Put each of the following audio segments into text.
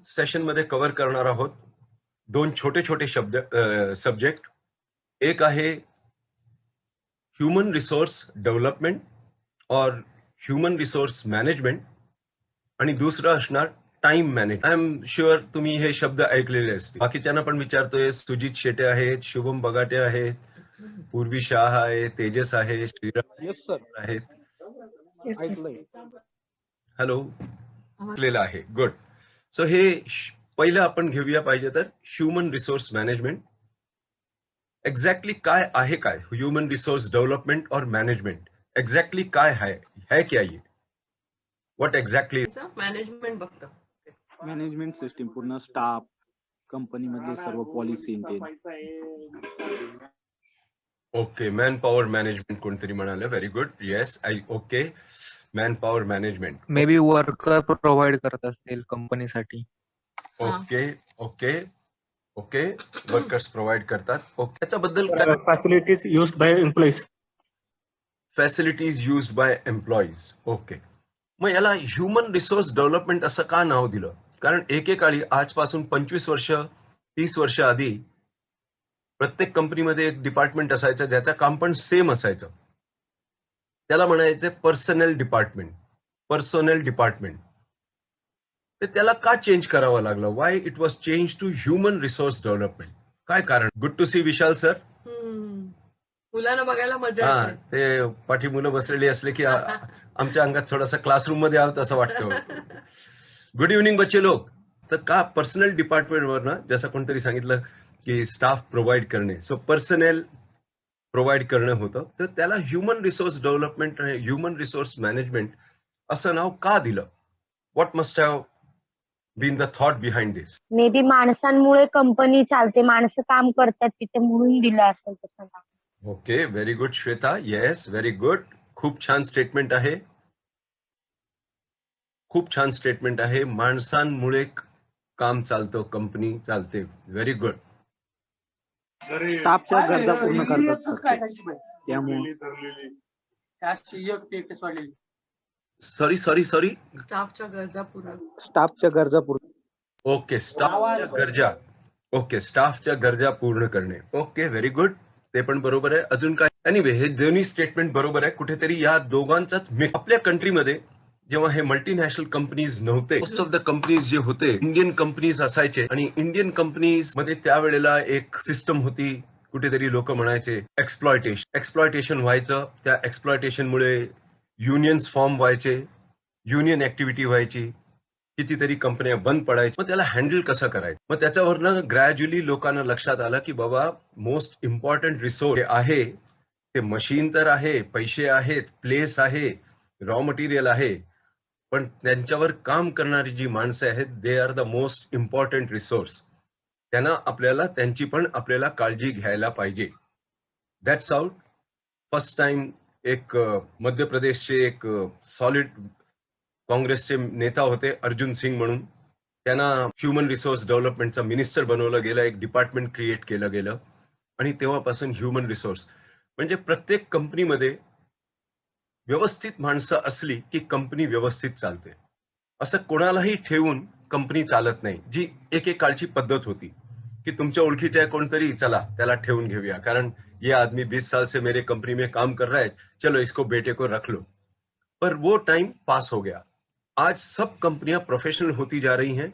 Session मध्ये cover करणार आहोत दोन छोटे छोटे सब्जेक्ट. एक आहे ह्यूमन रिसोर्स डेव्हलपमेंट और ह्यूमन रिसोर्स मॅनेजमेंट आणि दुसरं असणार time manage. I am sure तुम्ही हे शब्द ऐकलेले असतील. बाकीच्यांना पण विचारतोय. सुजित शेटे आहेत, शुभम बगाटे आहेत, पूर्वी शाह आहे, तेजस आहे, श्रीराम आहेत. हॅलो ऐकलेलं आहे. गुड. सो हे पहिलं आपण घेऊया पाहिजे तर ह्यूमन रिसोर्स मॅनेजमेंट. एक्झॅक्टली काय आहे काय ह्यूमन रिसोर्स डेव्हलपमेंट और मॅनेजमेंट एक्झॅक्टली काय है क्या ये व्हॉट एक्झॅक्टली मॅनेजमेंट बघतो. मॅनेजमेंट सिस्टीम पूर्ण स्टाफ कंपनी मधले सर्व policy. Okay manpower management कोणतरी म्हणाले. Very good. Yes I okay manpower management. Maybe worker provide करत असतील कंपनीसाठी. Okay okay okay workers provide करतात. ओके त्याच्याबद्दल काय facilities used by employees. Facilities used by employees. Okay. मग याला ह्यूमन रिसोर्स डेव्हलपमेंट असं का नाव दिलं? कारण एकेकाळी आजपासून 25 वर्ष 30 वर्ष आधी प्रत्येक कंपनीमध्ये एक डिपार्टमेंट असायचं ज्याचं काम पण सेम असायचं. त्याला म्हणायचे पर्सनल डिपार्टमेंट. Personal department. तर त्याला का चेंज करावं लागलं? Why it was change to human resource development? काय कारण? Good to see Vishal sir. मुलांना बघायला मजा हा येते. ते पाठी मुलं बसलेली असले की आमच्या अंगात थोडासा क्लासरूम मध्ये आहोत असं वाटतं. गुड इव्हनिंग बच्चे लोक. तर का पर्सनल डिपार्टमेंट वर ना जसं कोणतरी सांगितलं की स्टाफ प्रोव्हाइड करणे. सो पर्सनल प्रोव्हाइड करणं होतं. तर त्याला ह्यूमन रिसोर्स डेव्हलपमेंट आणि ह्यूमन रिसोर्स मॅनेजमेंट असं नाव का दिलं? What must have been the thought behind this? Maybe माणसांमुळे कंपनी चालते, माणसं काम करतात तिथे म्हणून दिलं असेल तसं नाव. Okay very good Shweta. Yes very good. खूप छान स्टेटमेंट आहे. खूप छान स्टेटमेंट आहे. माणसांमुळे काम चालतं, कंपनी चालते. Very good. स्टाफच्या गरजा पूर्ण करतात सर. त्यामुळे सॉरी स्टाफच्या गरजा पूर्ण. स्टाफच्या गरजा पूर्ण. ओके स्टाफच्या गरजा. ओके स्टाफच्या गरजा पूर्ण करणे. Okay very good. ते पण बरोबर आहे. अजून काय? एनिवे हे दोन्ही स्टेटमेंट बरोबर आहे. कुठेतरी या दोघांचाच आपल्या कंट्रीमध्ये जेव्हा हे मल्टीनॅशनल कंपनीज नव्हते, मोस्ट ऑफ द कंपनीज जे होते इंडियन कंपनीज असायचे आणि इंडियन कंपनीज मध्ये त्यावेळेला एक सिस्टम होती. कुठेतरी लोक म्हणायचे एक्सप्लॉयटेशन व्हायचं. त्या एक्सप्लॉयटेशनमुळे युनियन्स फॉर्म व्हायचे, युनियन ऍक्टिव्हिटी व्हायची, कितीतरी कंपन्या बंद पडायच्या. मग त्याला हँडल कसं करायचं? मग त्याच्यावरनं ग्रॅज्युअली लोकांना लक्षात आलं की बाबा मोस्ट इम्पॉर्टंट रिसोर्स आहे ते मशीन तर आहे, पैसे आहेत, प्लेस आहे, रॉ मटेरियल आहे, पण त्यांच्यावर काम करणारी जी माणसं आहेत they are the most important resource. त्यांना त्यांची पण आपल्याला काळजी घ्यायला पाहिजे. That's out. फर्स्ट टाइम एक मध्य प्रदेशचे एक सॉलिड काँग्रेसचे नेता होते अर्जुन सिंग म्हणून. त्यांना ह्यूमन रिसोर्स डेव्हलपमेंटचा मिनिस्टर बनवलं गेलं. एक डिपार्टमेंट क्रिएट केलं गेलं आणि तेव्हापासून ह्यूमन रिसोर्स म्हणजे प्रत्येक कंपनीमध्ये व्यवस्थित माणसं असली की कंपनी व्यवस्थित चालते. असं कोणालाही ठेवून कंपनी चालत नाही, जी एकेकाळची पद्धत होती कि तुमच्या ओळखीचे आहे कोणतरी, चला त्याला ठेवून घेऊया कारण ये आदमी 20 साल से मेरे कंपनी में काम कर रहा है, चलो इसको बेटे को रख लो. पर वो टाइम पास हो गया. आज सब कंपनियां प्रोफेशनल होती जा रही हैं.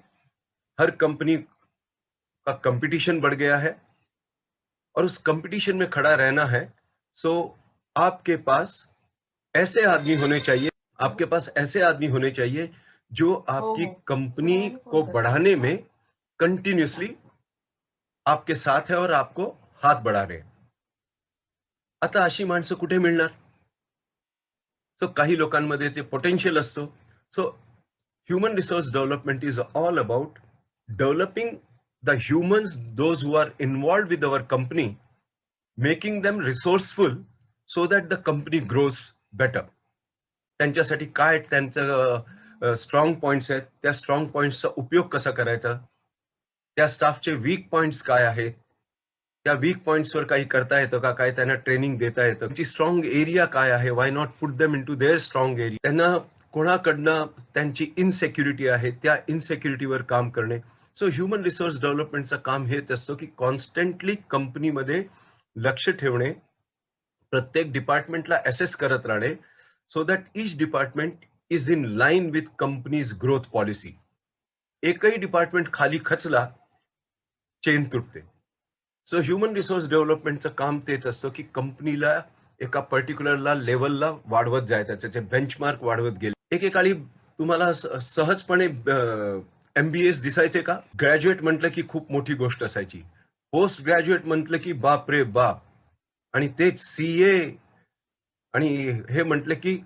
हर कंपनी का कंपटीशन बढ़ गया है और उस कंपटीशन में खड़ा रहना है. सो आपके पास ऐसे आदमी होने चाहिए जो आपकी कंपनी को बढ़ाने में कंटिन्यूसली आपके साथ है और आपको हात बढ़ा रहे. आता अशी माणसं कुठे मिळणार? सो काही लोकांमध्ये ते पोटेन्शियल असतो. So human resource development is all about developing the humans, those who are involved with our company, making them resourceful so that the company grows better. त्यांच्यासाठी काय त्यांचं स्ट्रॉंग पॉइंट्स आहेत, त्या स्ट्रॉंग पॉइंट्सचा उपयोग कसा करायचा, त्या स्टाफचे वीक पॉइंट्स काय आहेत, त्या वीक पॉइंट्सवर काही करता येतं का, काय त्यांना ट्रेनिंग देता येतं, त्यांची स्ट्रॉंग एरिया काय आहे, why not put them into their strong area. त्यांना कोणाकडनं त्यांची इनसेक्युरिटी आहे त्या इनसेक्युरिटीवर काम करणे. सो ह्युमन रिसोर्स डेव्हलपमेंटचं काम हेच असतं की कॉन्स्टंटली कंपनीमध्ये लक्ष ठेवणे, प्रत्येक डिपार्टमेंटला असेस करत राहणे, so that each department is in line with companies growth policy. एकही डिपार्टमेंट खाली खचला, चेन तुटते. सो ह्युमन रिसोर्स डेव्हलपमेंटचं काम तेच असतं की कंपनीला एका पर्टिक्युलरला लेवलला वाढवत जायचं, त्याचे बेंचमार्क वाढवत गेले. एकेकाळी तुम्हाला सहजपणे MBAs दिसायचे का? ग्रॅज्युएट म्हटलं की खूप मोठी गोष्ट असायची. पोस्ट ग्रॅज्युएट म्हटलं की बाप रे बाप. आणि तेच CA आणि हे म्हटलं की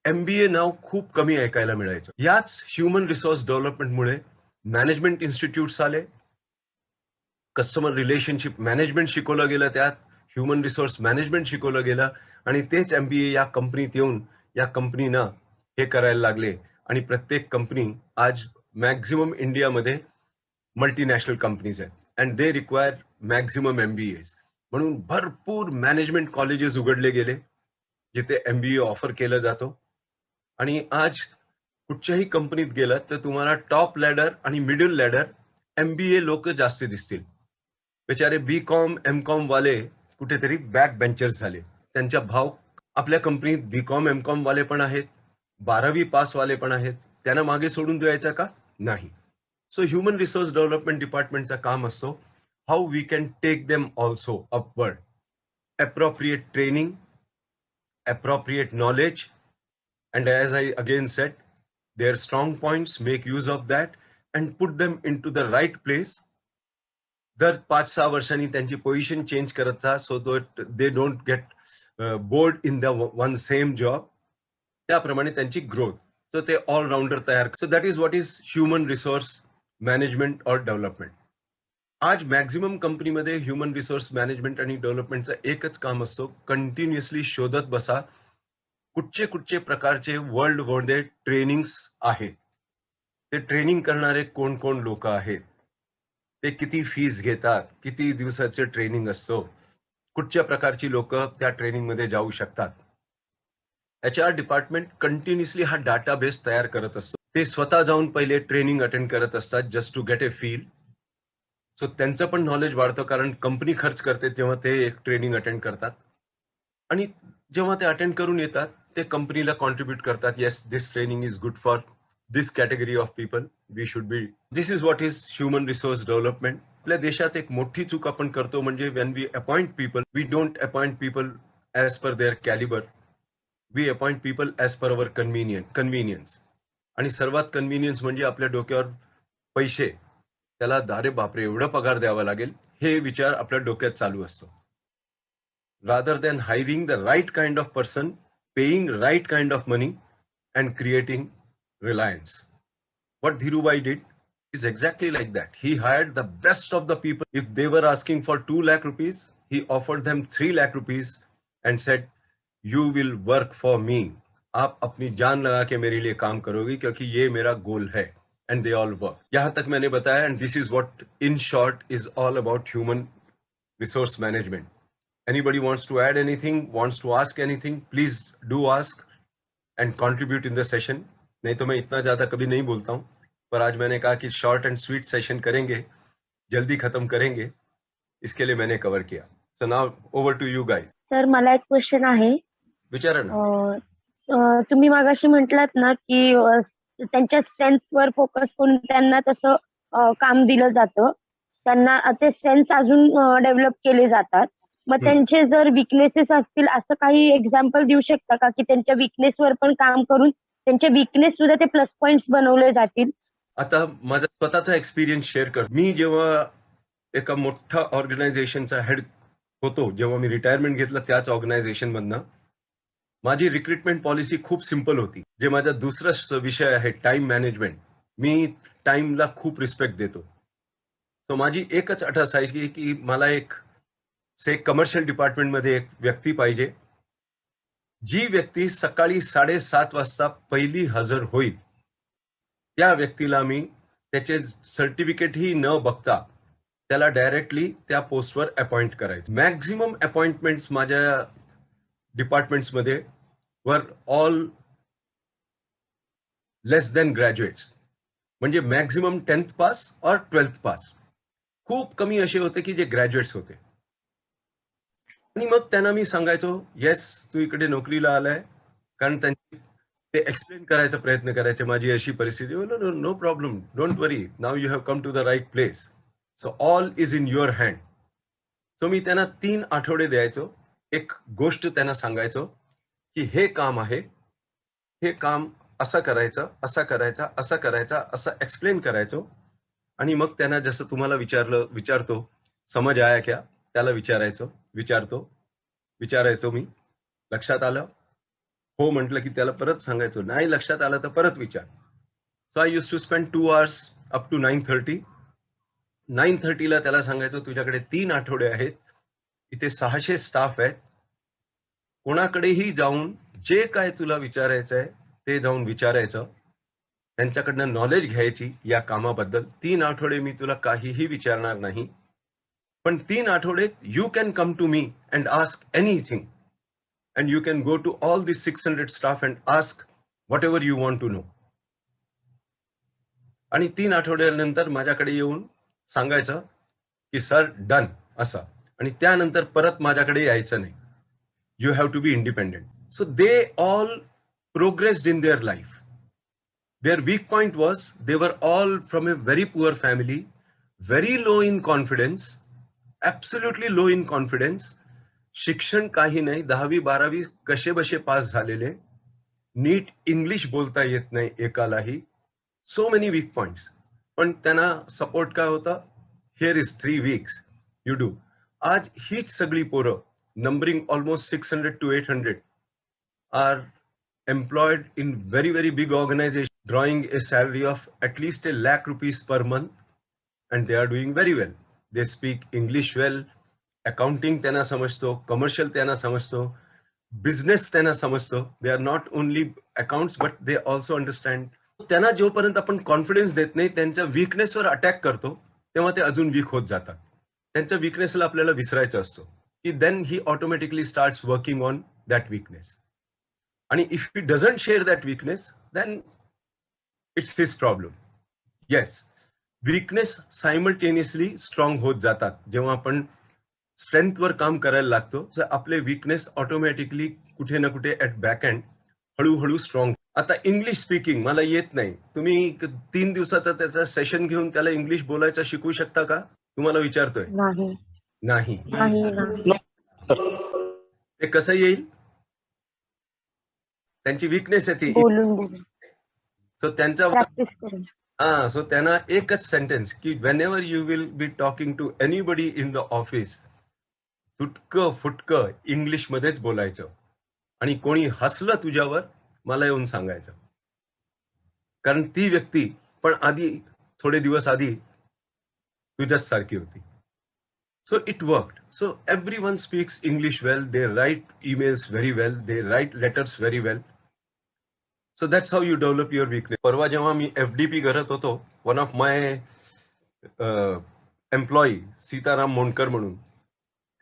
MBA नाव खूप कमी ऐकायला मिळायचं. याच ह्युमन रिसोर्स डेव्हलपमेंटमुळे मॅनेजमेंट इन्स्टिट्यूट्स आले, कस्टमर रिलेशनशिप मॅनेजमेंट शिकवलं गेलं, त्यात ह्युमन रिसोर्स मॅनेजमेंट शिकवलं गेलं आणि तेच MBA या कंपनीत येऊन या कंपनीनं हे करायला लागले. आणि प्रत्येक कंपनी आज मॅक्झिमम इंडियामध्ये मल्टीनॅशनल कंपनीज आहेत and they require maximum MBAs. म्हणून भरपूर मॅनेजमेंट कॉलेजेस उघडले गेले जिथे MBA ऑफर केलं जातो. आणि आज कुठच्याही कंपनीत गेलात तर तुम्हाला टॉप लॅडर आणि मिडल लॅडर MBA लोक जास्त दिसतील. बेचारे BCom MCom वाले कुठेतरी बॅक बेंचर्स झाले. त्यांच्या भाव आपल्या कंपनीत BCom MCom वाले पण आहेत, 12वी पास वाले पण आहेत. त्यांना मागे सोडून द्यायचं का? नाही. सो ह्युमन रिसोर्स डेव्हलपमेंट डिपार्टमेंटचा काम असतो how we can take them also upward. Appropriate training, appropriate knowledge, and as I again said, their strong points, make use of that and put them into the right place. दर 5-6 वर्षांनी त्यांची position change करत राहा, so that they don't get bored in the one same job. त्याप्रमाणे त्यांची growth, so ते all-rounder तयार. So that is what is human resource management or development. आज मॅक्झिमम कंपनीमध्ये ह्युमन रिसोर्स मॅनेजमेंट आणि डेव्हलपमेंटचं एकच काम असतो, कंटिन्युअसली शोधत बसा कुठचे प्रकारचे वर्ल्ड मध्ये ट्रेनिंग्स आहेत, ते ट्रेनिंग करणारे कोण कोण लोक आहेत, ते किती फीस घेतात, किती दिवसाचे ट्रेनिंग असतो, कुठच्या प्रकारची लोक त्या ट्रेनिंग मध्ये जाऊ शकतात. HR डिपार्टमेंट कंटिन्युअसली हा डाटाबेस तयार करत असतो. ते स्वतः जाऊन पहिले ट्रेनिंग अटेंड करत असतात just to get a feel. So त्यांचं पण नॉलेज वाढतं, कारण कंपनी खर्च करते जेव्हा ते एक ट्रेनिंग अटेंड करतात. आणि जेव्हा ते अटेंड करून येतात ते कंपनीला कॉन्ट्रीब्यूट करतात. Yes, this training is good for this category of people, we should be. This is what is human resource development. आपल्या देशात एक मोठी चूक आपण करतो, म्हणजे when we appoint people, we don't appoint people as per their calibre, we appoint people as per our convenience. आणि सर्वात कन्व्हिनियन्स म्हणजे आपल्या डोक्यावर पैसे, त्याला दारे बापरे एवढा पगार द्यावा लागेल, हे विचार आपल्या डोक्यात चालू असतो. rather than hiring the right kind of person, paying right kind of money and creating reliance. What Dhirubhai did is exactly like that. He hired the best of the people. If they were asking for 2 lakh rupees, he offered them 3 lakh rupees and said, you will work for me. आप अपनी जान लगा के मेरे लिए काम करोगे क्योंकि ये मेरा गोल है. And they all work. यहाँ तक मैंने बताया, and this is what in short is all about human resource management. Anybody wants to add anything, wants to ask anything, please do ask and contribute in the session. नहीं तो मैं इतना ज्यादा कभी नहीं बोलता हूँ, पर आज मैंने कहा कि शॉर्ट एंड स्वीट सेशन करेंगे, जल्दी खत्म करेंगे, इसके लिए मैंने कवर किया. So now over to you guys. Sir मला एक क्वेश्चन आहे. विचारा ना. तुम्ही मागाशी म्हटलात ना की त्यांच्या स्ट्रेंथ्सवर फोकस करून त्यांना तसं काम दिलं जातं, त्यांना ते स्ट्रेंथ्स अजून डेव्हलप केले जातात. मग त्यांचे जर विकनेसेस असतील, असं काही एक्झाम्पल देऊ शकता का की त्यांच्या विकनेसवर पण काम करून त्यांचे विकनेस सुद्धा ते प्लस पॉइंट्स बनवले जातील? आता माझा स्वतःचा एक्सपिरियन्स शेअर कर. मी जेव्हा एका मोठ्या ऑर्गनायझेशनचा हेड होतो, जेव्हा मी रिटायरमेंट घेतलं त्याच ऑर्गनायझेशन मधनं, माझी रिक्रुटमेंट पॉलिसी खूप सिंपल होती. जे माझा दुसरा विषय आहे टाइम मॅनेजमेंट, मी टाइमला खूप रिस्पेक्ट देतो. सो माझी एकच अट असायची की मला एक कमर्शियल डिपार्टमेंटमध्ये एक व्यक्ती पाहिजे, जी व्यक्ती सकाळी 7:30 वाजता पहिली हजर होईल, त्या व्यक्तीला मी त्याचे सर्टिफिकेटही न बघता त्याला डायरेक्टली त्या पोस्टवर अपॉइंट करायचं. मॅक्झिमम अपॉइंटमेंट्स माझ्या डिपार्टमेंट्समध्ये were all less than graduates, म्हणजे मॅक्झिमम 10th पास और 12th पास. खूप कमी असे होते की जे ग्रॅज्युएट्स होते. आणि मग त्यांना मी सांगायचो, येस तू इकडे नोकरीला आलाय, कारण त्यांनी ते एक्सप्लेन करायचा प्रयत्न करायचे, माझी अशी परिस्थिती. No no problem, don't worry, now you have come to the right place, so all is in your hand. So मी त्यांना 3 आठवडे द्यायचो, एक गोष्ट त्यांना सांगायचो की हे काम आहे, हे काम असं करायचं, असं करायचं, असं करायचं, असं एक्सप्लेन करायचो. आणि मग त्यांना जसं तुम्हाला विचारतो, समज आया क्या, त्याला विचारायचो मी, लक्षात आलं, हो म्हटलं की त्याला परत सांगायचो, नाही लक्षात आलं तर परत विचार. So I use to spend 2 hours up to 9:30. 9:30 ला त्याला सांगायचो, तुझ्याकडे 3 आठवडे आहेत, इथे 600 स्टाफ आहेत, कोणाकडेही जाऊन जे काय तुला विचारायचं आहे ते जाऊन विचारायचं, त्यांच्याकडनं नॉलेज घ्यायची या कामाबद्दल. 3 आठवडे मी तुला काहीही विचारणार नाही, पण 3 आठवडे you can come to me and ask anything, and you can go to all this 600 staff and ask whatever you want to know. आणि 3 आठवड्यानंतर माझ्याकडे येऊन सांगायचं की सर डन असं, आणि त्यानंतर परत माझ्याकडे यायचं नाही. You have to be independent. So they all progressed in their life. Their weak point was they were all from a very poor family, very low in confidence, absolutely low in confidence. शिक्षण काही नाही, 10वी 12वी कसे बसे pass झालेले, नीट English बोलता येत नाही एकालाही. So many weak points. पण त्यांना सपोर्ट काय होता, here is 3 weeks you do. आज हीच सगळी पोरं, numbering almost 600 to 800, are employed in very, very big organization, drawing a salary of at least ₹1,00,000 per month, and they are doing very well. They speak English well, accounting त्यांना समजतो, commercial त्यांना समजतो, business त्यांना समजतो. They are not only accounts, but they also understand. त्यांना जोपर्यंत आपण confidence देत नाही, त्यांच्या वीकनेसवर अटॅक करतो, तेव्हा ते अजून वीक होत जातात. त्यांच्या वीकनेसला आपल्याला विसरायचं असतो, की then he automatically starts working on that weakness. आणि if he doesn't share that weakness, then it's his problem. Yes, weakness simultaneously strong होत जातात. जेव्हा आपण स्ट्रेंथवर काम करायला लागतो, तर आपले वीकनेस ऑटोमॅटिकली कुठे ना कुठे ऍट बॅक एंड हळूहळू स्ट्रॉंग. आता इंग्लिश स्पीकिंग मला येत नाही, तुम्ही 3 दिवसाचा त्याचा सेशन घेऊन त्याला इंग्लिश बोलायचं शिकवू शकता का, तुम्हाला विचारतोय. नाही नाही. नाही ना. ते कसं येईल, त्यांची वीकनेस आहे ती. बोलून सो त्यांचा प्रॅक्टिस करून. सो त्यांना एकच सेंटेन्स, की whenever you will be talking to anybody in the office, तुटकं फुटकं इंग्लिश मध्येच बोलायचं, आणि कोणी हसलं तुझ्यावर मला येऊन सांगायचं, कारण ती व्यक्ती पण आधी थोडे दिवस आधी तुझ्याच सारखी होती. So it worked. So everyone speaks English well. They write emails very well. They write letters very well. So that's how you develop your weakness. परवा जेव्हा मी FDP करत होतो, one of my employee, Sitaram Mondkar म्हणून,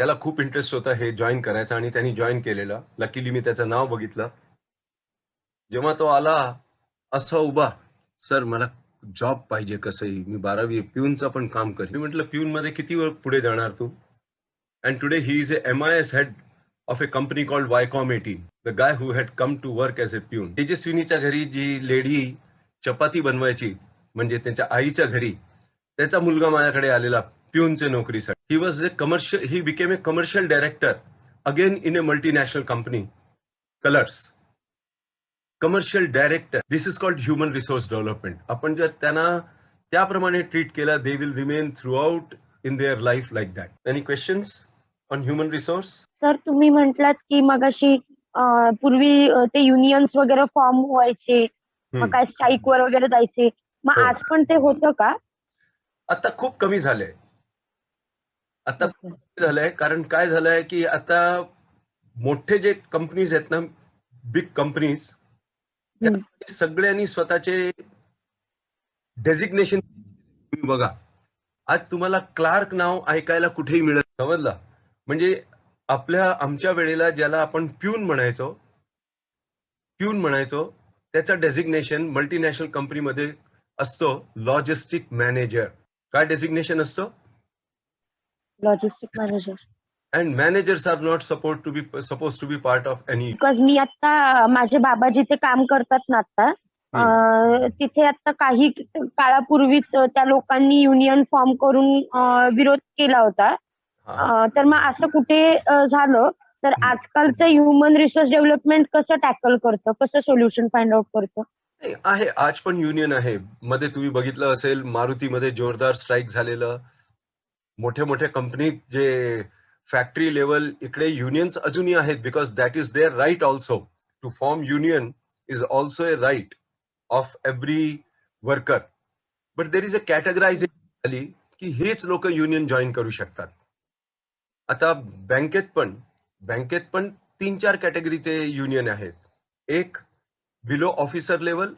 त्याला खूप इंटरेस्ट होता हे join करायचा, आणि त्यांनी जॉईन केलेला. लकीली मी त्याचं नाव बघितलं. जेव्हा तो आला असा उभा, सर मला जॉब पाहिजे, कसंही मी 12वी प्यूनचं पण काम करेन. मी म्हटलं प्यून मध्ये किती वेळ पुढे जाणार तू. And today he is a MIS head of a company called Viacom 18, the guy who had come to work as a peon. तेजस्विनीच्या घरी जी लेडी चपाती बनवायची, म्हणजे त्यांच्या आईच्या घरी, त्याचा मुलगा माझ्याकडे आलेला प्यूनच्या नोकरीसाठी. He became a commercial director again in A multinational company, colours. Commercial director. This is called human resource development. आपण जर त्यांना त्याप्रमाणे ट्रीट केला, they will remain through out in their life like that. Any questions on human resource? Sir तुम्ही म्हटलात की मगाशी पूर्वी ते युनियन्स वगैरे फॉर्म व्हायचे, मग काय स्ट्राईक वर वगैरे जायचे, मग हो. आज पण ते होतं का? आता खूप कमी झालंय. आता झालंय, कारण काय झालंय की आता मोठे जे कंपनीज आहेत ना, बिग कंपनीज, सगळ्यांनी स्वतःचे डेझिग्नेशन बघा. आज तुम्हाला क्लार्क नाव ऐकायला कुठेही मिळत, समजलं. म्हणजे आमच्या वेळेला ज्याला आपण प्यून म्हणायचो, त्याचा डेझिग्नेशन मल्टीनॅशनल कंपनीमध्ये असतो लॉजिस्टिक मॅनेजर. काय डेझिग्नेशन असतं? Logistic manager. And managers are not suppose to be part of any. Because मी आता माझे बाबा जिथे काम करतात ना आता तिथे आता काही काळापूर्वीच त्या लोकांनी युनियन फॉर्म करून विरोध केला होता. तर मग असं कुठे झालं तर आजकालचं ह्युमन रिसोर्स डेव्हलपमेंट कसं टॅकल करतं, कसं सोल्युशन फाइंड आउट करतं? आहे, आज पण युनियन आहे. मध्ये तुम्ही बघितलं असेल मारुतीमध्ये जोरदार स्ट्राईक झालेलं. मोठ्या मोठ्या कंपनीत जे फॅक्टरी लेवल इकडे युनियन्स अजूनही आहेत, because that is their right also. To form union is also a right of every worker. But there is a categorisation झाली की हेच लोक युनियन जॉईन करू शकतात. आता बँकेत पण 3-4 कॅटेगरीचे युनियन आहेत. एक बिलो ऑफिसर लेवल,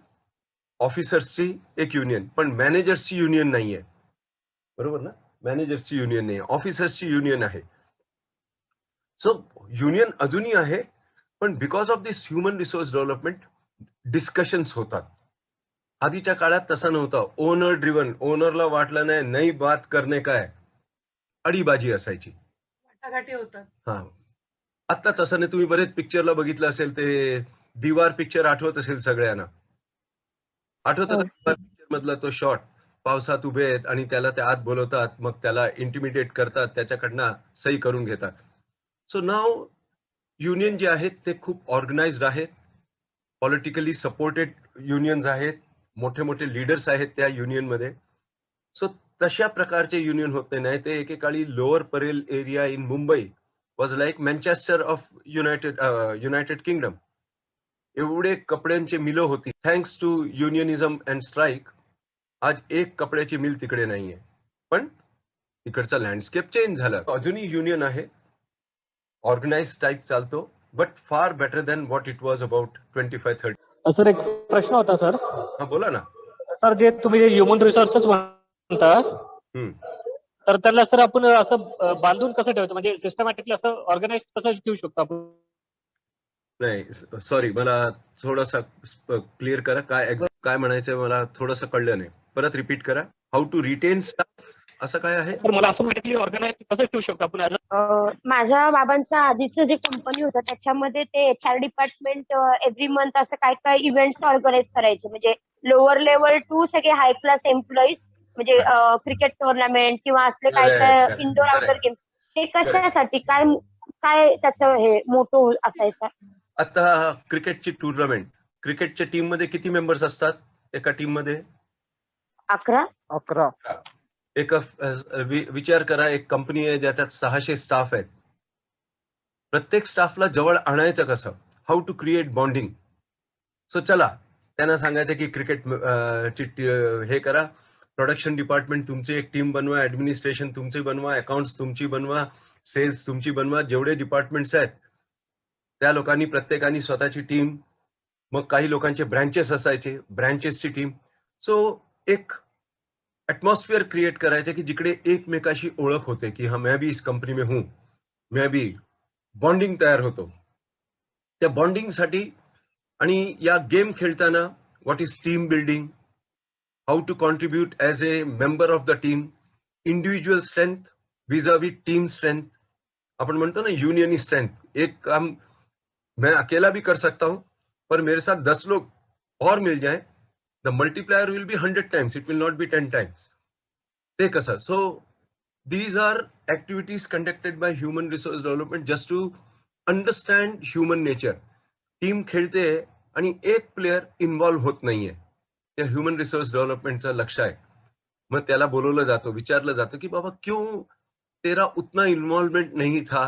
ऑफिसर्सची एक युनियन, पण मॅनेजर्सची युनियन नाहीये. बरोबर ना? मॅनेजर्सची युनियन नाही, ऑफिसर्सची युनियन आहे. सो युनियन अजूनही आहे, पण because of this human resource development discussions होतात. आधीच्या काळात तसं नव्हतं. ओनर ड्रिव्हन, ओनरला वाटलं नाही बात करणे काय, अडीबाजी असायची. वाटाघाटी होतात. हा, आता तसं नाही. तुम्ही बरेच पिक्चरला बघितलं असेल, ते दीवार पिक्चर आठवत असेल सगळ्यांना. आठवतं का दीवार पिक्चर मधला तो शॉट? पावसात उभे आहेत आणि त्याला त्या आत बोलवतात, मग त्याला इंटिमिडेट करतात, त्याच्याकडनं सही करून घेतात. सो नाव युनियन जे आहेत ते खूप ऑर्गनाइज्ड आहेत, पॉलिटिकली सपोर्टेड युनियन्स आहेत, मोठे मोठे लीडर्स आहेत त्या युनियनमध्ये. सो तशा प्रकारचे युनियन होत नाही. ते एकेकाळी lower Parel area in Mumbai was like Manchester of United kingdom. एवढे कपड्यांची मिलं होती. थँक्स टू युनियनिझम अँड स्ट्राईक आज एक कपड्याची मिल तिकडे नाहीये, पण तिकडचा लँडस्केप चेंज झाला. अजूनही युनियन आहे, ऑर्गनाइज टाईप चालतो, but far better than what it was about 25-30. Sir एक प्रश्न होता सर. हा, बोला ना. सर जे तुम्ही ह्युमन रिसोर्सेस म्हणता तर त्याला सर आपण असं बांधून कसं ठेवतो, म्हणजे सिस्टमॅटिकली असं ऑर्गनाइज कसं ठेवू शकतो आपण? नाही, सॉरी, मला थोडासा क्लिअर करा. काय म्हणायचंय मला थोडंसं कळलं नाही. परत रिपीट करा. हाऊ टू रिटेन स्टाफ, असं काय आहे? सर मला असं ऑटोमॅटिकली ऑर्गनाइज कसं ठेवू शकतो आपण? माझ्या बाबांचं आधीचं जे कंपनी होतं त्याच्यामध्ये ते HR डिपार्टमेंट एव्हरी मंथ असं काय काय इव्हेंट्स ऑर्गनाइज करायचे, म्हणजे लोअर लेवल टू सगळे हाय क्लास एम्प्लॉईज, म्हणजे क्रिकेट टुर्नामेंट किंवा असले काय काय इंडोर आउटडोर गेम्स. ते कशासाठी, काय त्याचं हे मोटो असायचा? आता क्रिकेटची टुर्नामेंट, क्रिकेटच्या टीम मध्ये किती मेंबर्स असतात एका टीम मध्ये? 11. एक विचार करा, एक कंपनी आहे ज्याच्यात 600 स्टाफ आहेत. प्रत्येक स्टाफला जवळ आणायचं कसं? How to create bonding. So चला, त्यांना सांगायचं की क्रिकेट हे करा, प्रोडक्शन डिपार्टमेंट तुमची एक टीम बनवा, ऍडमिनिस्ट्रेशन तुमची बनवा, अकाउंट्स तुमची बनवा, सेल्स तुमची बनवा, जेवढे डिपार्टमेंट्स आहेत त्या लोकांनी प्रत्येकाने स्वतःची टीम, मग काही लोकांचे ब्रँचेस असायचे, ब्रँचेसची टीम. सो एक एटमॉस्फियर क्रिएट करायचे की जिकडे एकमेकाशी ओळख होते की हा मैं भी इस कंपनी में हूं, मैं भी, बॉन्डिंग तयार होतो. त्या बॉन्डिंगसाठी आणि या गेम खेळताना what is team building, how to contribute as a member of the team, individual strength vis a vis team strength. आपण म्हणतो ना यूनियनी स्ट्रेंथ. एक काम मैं अकेला भी कर सकता हूं, पर मेरे साथ 10 लोग और मिल जाए, the multiplier will be 100 times, it will not be 10 times. ते कसं? So these are activities conducted by human resource development just to understand human nature. Team खेळते आणि एक प्लेयर इन्व्हॉल्व्ह होत नाहीये, त्या ह्युमन रिसोर्स डेव्हलपमेंटचं लक्ष आहे. मग त्याला बोलवलं जातं, विचारलं जातं की बाबा क्यों तेरा उतना इन्वॉल्वमेंट नहीं था,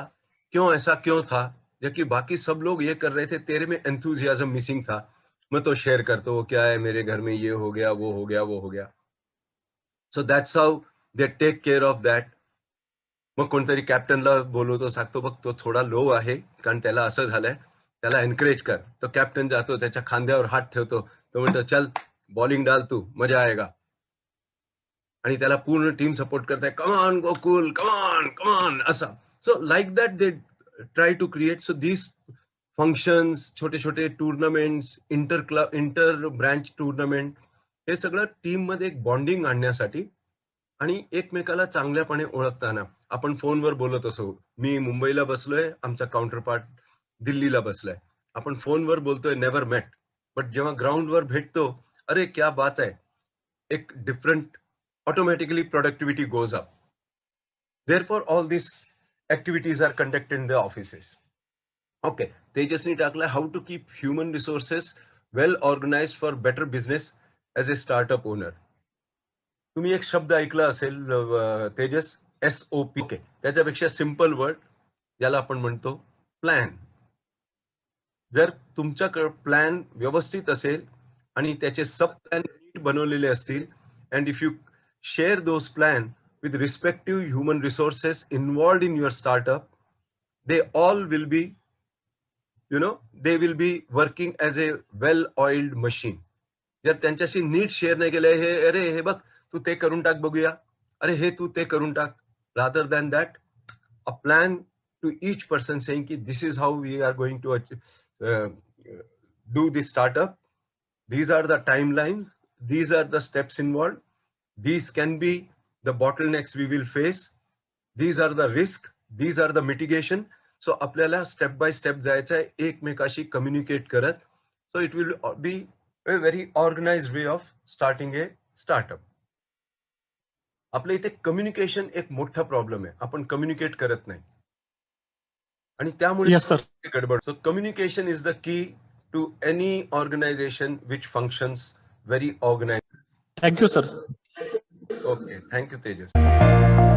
क्यों ऐसा क्यों था, जबकि बाकी सब लोग ये कर रहे थे, तेरे में एंथुजियाज्म मिसिंग था. मैं तो शेयर करता हूँ, क्या है मेरे घर में ये हो गया, वो हो गया, वो हो गया. So that's how they take care of that. मग कोणतरी कॅप्टनला बोलवतो, सांगतो बघ तो थोडा लो आहे कारण त्याला असं झालंय, त्याला एनकरेज कर. तो कॅप्टन जातो, त्याच्या खांद्यावर हात ठेवतो, तो म्हणतो चल बॉलिंग डाल तू, मजा आएगा. आणि त्याला पूर्ण टीम सपोर्ट करताय, कमान गोकुल, कमान कमान, असा. So like that they try to create. So this functions, छोटे छोटे टुर्नामेंट्स, इंटर ब्रँच टुर्नामेंट, हे सगळं टीम मध्ये एक बॉन्डिंग आणण्यासाठी आणि एकमेकाला चांगल्यापणे ओळखताना. आपण फोनवर बोलत असो, मी मुंबईला बसलोय, आमचा काउंटर पार्ट दिल्लीला बसलाय, आपण फोनवर बोलतोय, नेव्हर मेट, बट जेव्हा ग्राउंडवर भेटतो, अरे क्या बात आहे, एक different, automatically productivity goes up. Therefore all this activities are conducted in the offices. Okay, तेजसनी टाकलं, how to keep human resources well organise for better business as a startup owner. तुम्ही एक शब्द ऐकला असेल तेजस, SOP. ओके, त्याच्यापेक्षा simple word ज्याला आपण म्हणतो प्लॅन. जर तुमच्याकडे प्लॅन व्यवस्थित असेल आणि त्याचे सब प्लॅन नीट बनवलेले असतील, and if you share those plan with respective human resources involved in your startup, they all will be, they will be working as a well-oiled machine. जर त्यांच्याशी नीट शेअर नाही केलं, अरे हे बघ तू ते करून टाक बघूया, अरे हे तू ते करून टाक, rather than that, a plan to each person saying ki this is how we are going to do this startup, these are the timelines, these are the steps involved, these can be the bottlenecks we will face, these are the risk, these are the mitigation. So आपल्याला step by step जायचं आहे, एकमेकाशी communicate करत. So it will be a very organised way of starting a startup. आपल्या इथे communication एक मोठा problem आहे, आपण कम्युनिकेट करत नाही आणि त्यामुळे येस सर. गडबड. So communication is the key to any organisation which functions very organised. Thank you sir. Okay, thank you Tejas.